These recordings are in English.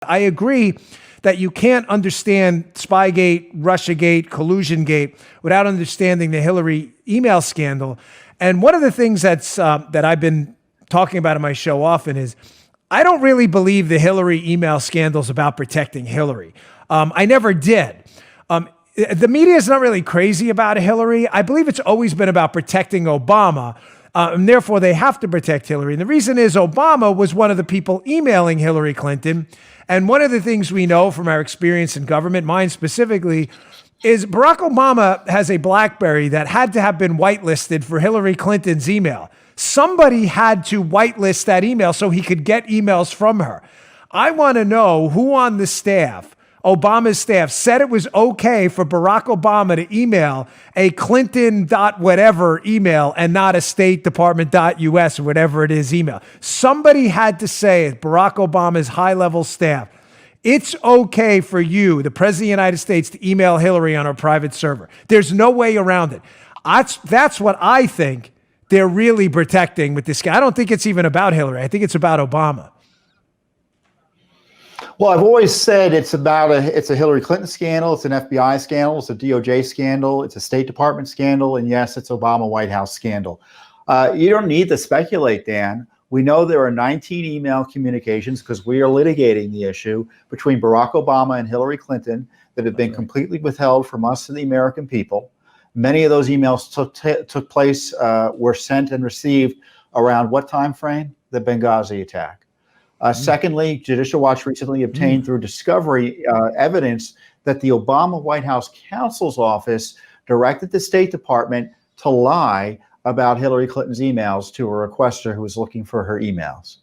I agree that you can't understand Spygate, Russiagate, Collusiongate without understanding the Hillary email scandal. And one of the things that I've been talking about in my show often is I don't really believe the Hillary email scandal is about protecting Hillary. I never did. The media is not really crazy about Hillary. I believe it's always been about protecting Obama. And therefore, they have to protect Hillary. And the reason is Obama was one of the people emailing Hillary Clinton. And one of the things we know from our experience in government, mine specifically, is Barack Obama has a BlackBerry that had to have been whitelisted for Hillary Clinton's email. Somebody had to whitelist that email so he could get emails from her. I want to know who on the staff, Obama's staff, said it was okay for Barack Obama to email a Clinton dot whatever email and not a State Department .us or whatever it is email. Somebody had to say, Barack Obama's high-level staff, it's okay for you, the President of the United States, to email Hillary on her private server. There's no way around it. That's what I think they're really protecting with this guy. I don't think it's even about Hillary. I think it's about Obama. Well, I've always said it's a Hillary Clinton scandal, it's an FBI scandal, it's a DOJ scandal, it's a State Department scandal, and yes, it's Obama White House scandal. You don't need to speculate, Dan. We know there are 19 email communications, because we are litigating the issue, between Barack Obama and Hillary Clinton that have been completely withheld from us and the American people. Many of those emails took place, were sent and received around what time frame? The Benghazi attack. Secondly, Judicial Watch recently obtained through discovery evidence that the Obama White House counsel's office directed the State Department to lie about Hillary Clinton's emails to a requester who was looking for her emails.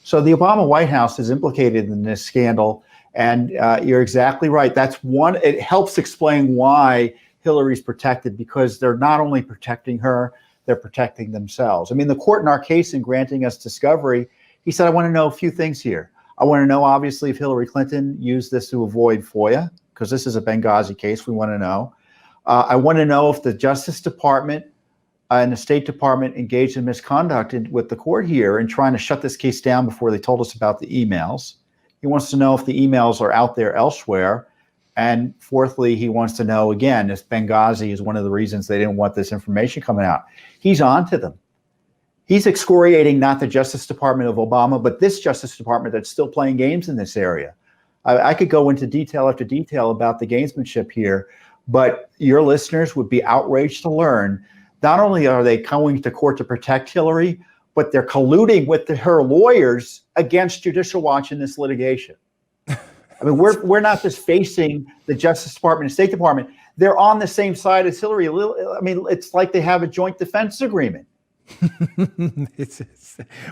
So the Obama White House is implicated in this scandal, and you're exactly right. That's one. It helps explain why Hillary's protected, because they're not only protecting her, they're protecting themselves. I mean, the court in our case in granting us discovery, he said, I want to know a few things here. I want to know, obviously, if Hillary Clinton used this to avoid FOIA, because this is a Benghazi case. We want to know. I want to know if the Justice Department and the State Department engaged in misconduct with the court here in trying to shut this case down before they told us about the emails. He wants to know if the emails are out there elsewhere. And fourthly, he wants to know, again, if Benghazi is one of the reasons they didn't want this information coming out. He's on to them. He's excoriating not the Justice Department of Obama, but this Justice Department that's still playing games in this area. I could go into detail after detail about the gamesmanship here, but your listeners would be outraged to learn not only are they going to court to protect Hillary, but they're colluding with her lawyers against Judicial Watch in this litigation. I mean, we're not just facing the Justice Department and State Department. They're on the same side as Hillary. I mean, it's like they have a joint defense agreement.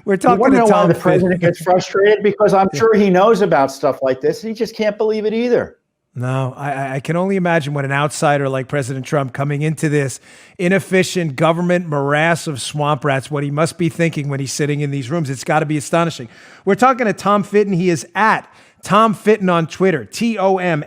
We're talking to Tom. Why the president gets frustrated, because I'm sure he knows about stuff like this. He just can't believe it either. No, I can only imagine what an outsider like President Trump coming into this inefficient government morass of swamp rats, what he must be thinking when he's sitting in these rooms. It's got to be astonishing. We're talking to Tom Fitton. He is at Tom Fitton on Twitter, TOMFITTON.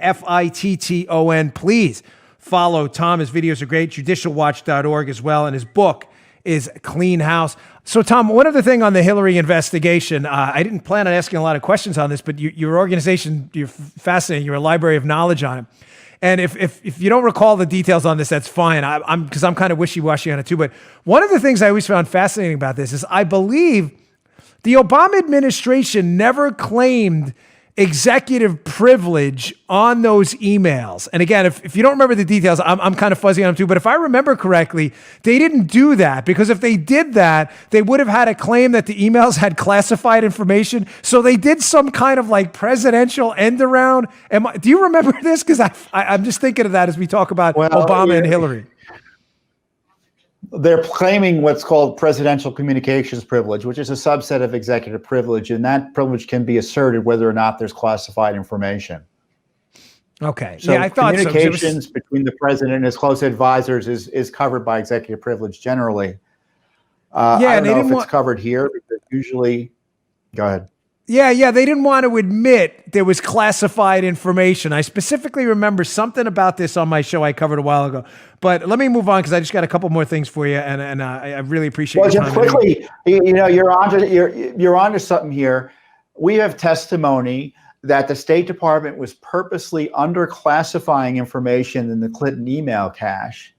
Please follow Tom. His videos are great. Judicialwatch.org as well. And his book is Clean House. So, Tom, one other thing on the Hillary investigation. I didn't plan on asking a lot of questions on this, but your organization, you're fascinating. You're a library of knowledge on it. And if you don't recall the details on this, that's fine. Because I'm kind of wishy-washy on it too. But one of the things I always found fascinating about this is I believe the Obama administration never claimed executive privilege on those emails. And again, if you don't remember the details, I'm kind of fuzzy on them too, but if I remember correctly, they didn't do that, because if they did that, they would have had a claim that the emails had classified information. So they did some kind of like presidential end around. Do you remember this? Because I'm just thinking of that as we talk about Obama and Hillary. They're claiming what's called presidential communications privilege, which is a subset of executive privilege, and that privilege can be asserted whether or not there's classified information. Okay. So I thought communications between the president and his close advisors is covered by executive privilege generally. I don't know if it's covered here, because usually, go ahead. Yeah, they didn't want to admit there was classified information. I specifically remember something about this on my show I covered a while ago. But let me move on, because I just got a couple more things for you, and I really appreciate your time. Well, just quickly, you're onto something here. We have testimony that the State Department was purposely underclassifying information in the Clinton email cache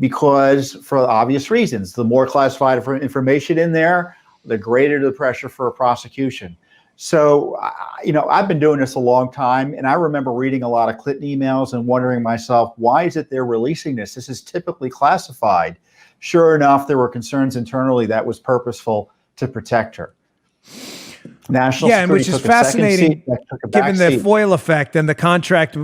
because, for obvious reasons, the more classified information in there, the greater the pressure for a prosecution. So, I've been doing this a long time, and I remember reading a lot of Clinton emails and wondering myself, why is it they're releasing this? This is typically classified. Sure enough, there were concerns internally that was purposeful to protect her. National and which Security is took a second fascinating, seat, given the seat. foil effect and the contrast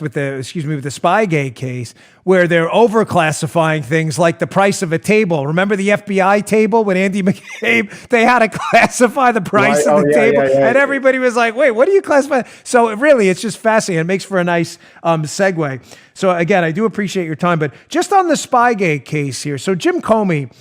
with the Spygate case, where they're overclassifying things like the price of a table. Remember the FBI table when Andy McCabe, they had to classify the price of the table, and everybody was like, "Wait, what do you classify?" So it's just fascinating. It makes for a nice segue. So again, I do appreciate your time, but just on the Spygate case here. So Jim Comey.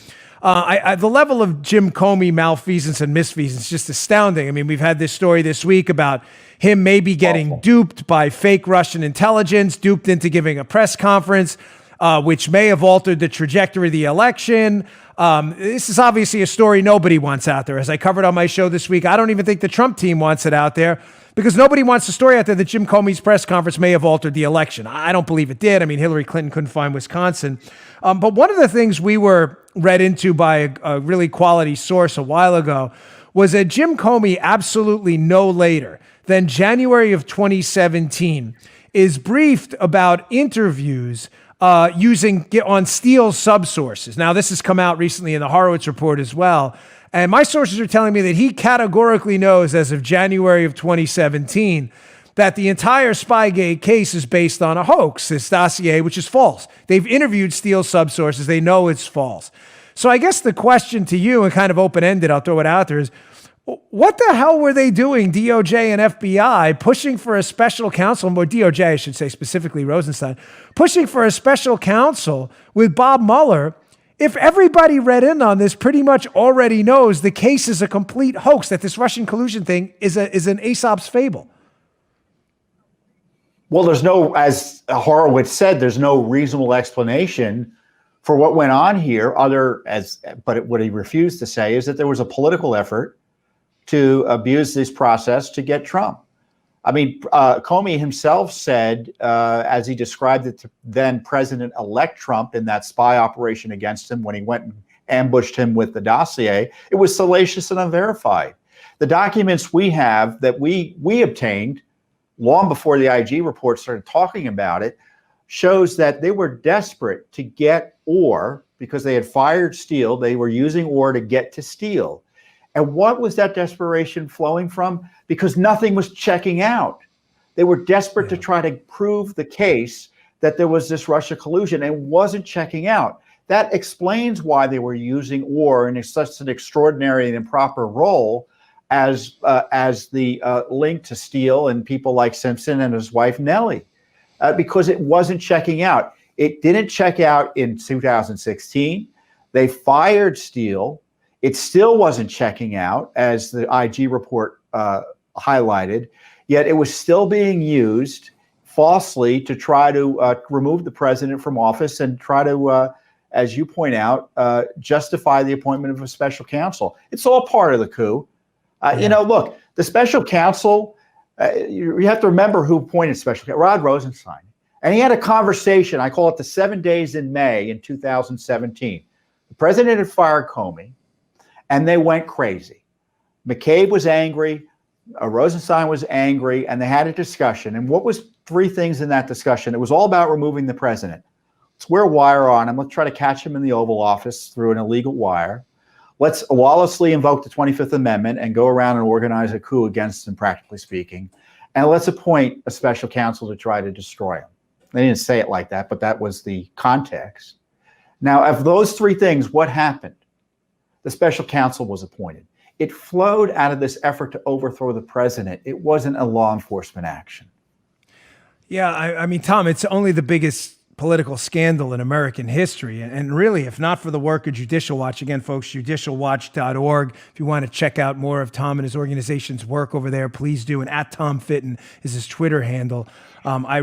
The level of Jim Comey malfeasance and misfeasance is just astounding. I mean, we've had this story this week about him maybe getting duped by fake Russian intelligence, duped into giving a press conference, which may have altered the trajectory of the election. This is obviously a story nobody wants out there. As I covered on my show this week, I don't even think the Trump team wants it out there, because nobody wants the story out there that Jim Comey's press conference may have altered the election. I don't believe it did. I mean, Hillary Clinton couldn't find Wisconsin. But one of the things we were read into by a really quality source a while ago was that Jim Comey, absolutely no later than January of 2017, is briefed about interviews using on Steele subsources. Now, this has come out recently in the Horowitz report as well. And my sources are telling me that he categorically knows, as of January of 2017, that the entire Spygate case is based on a hoax, this dossier, which is false. They've interviewed Steele subsources. They know it's false. So I guess the question to you, and kind of open-ended, I'll throw it out there, is what the hell were they doing, DOJ and FBI, pushing for a special counsel, or DOJ, I should say, specifically Rosenstein, pushing for a special counsel with Bob Mueller, if everybody read in on this pretty much already knows the case is a complete hoax, that this Russian collusion thing is an Aesop's fable? Well, there's no, as Horowitz said, there's no reasonable explanation for what went on here, but what he refused to say is that there was a political effort to abuse this process to get Trump. I mean, Comey himself said, as he described it to then President-elect Trump in that spy operation against him when he went and ambushed him with the dossier, it was salacious and unverified. The documents we have that we obtained long before the IG report started talking about it shows that they were desperate to get Orr because they had fired Steele. They were using Orr to get to Steele. And what was that desperation flowing from? Because nothing was checking out. They were desperate to try to prove the case that there was this Russia collusion and wasn't checking out. That explains why they were using Orr in such an extraordinary and improper role as the link to Steele and people like Simpson and his wife Nellie, because it wasn't checking out. It didn't check out in 2016. They fired Steele. It still wasn't checking out, as the IG report highlighted, yet it was still being used falsely to try to remove the president from office and try to, as you point out, justify the appointment of a special counsel. It's all part of the coup. Look, the special counsel, you have to remember who appointed special counsel, Rod Rosenstein. And he had a conversation, I call it the 7 days in May in 2017. The president had fired Comey, and they went crazy. McCabe was angry, Rosenstein was angry, and they had a discussion. And what was three things in that discussion? It was all about removing the president. Let's wear a wire on him. Let's try to catch him in the Oval Office through an illegal wire. Let's lawlessly invoke the 25th Amendment and go around and organize a coup against him, practically speaking. And let's appoint a special counsel to try to destroy him. They didn't say it like that, but that was the context. Now, of those three things, what happened? The special counsel was appointed. It flowed out of this effort to overthrow the president. It wasn't a law enforcement action. Yeah, I mean, Tom, it's only the biggest political scandal in American history. And really, if not for the work of Judicial Watch, again, folks, judicialwatch.org. If you want to check out more of Tom and his organization's work over there, please do. And @TomFitton is his Twitter handle. I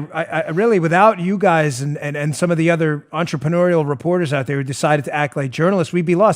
really, without you guys and some of the other entrepreneurial reporters out there who decided to act like journalists, we'd be lost.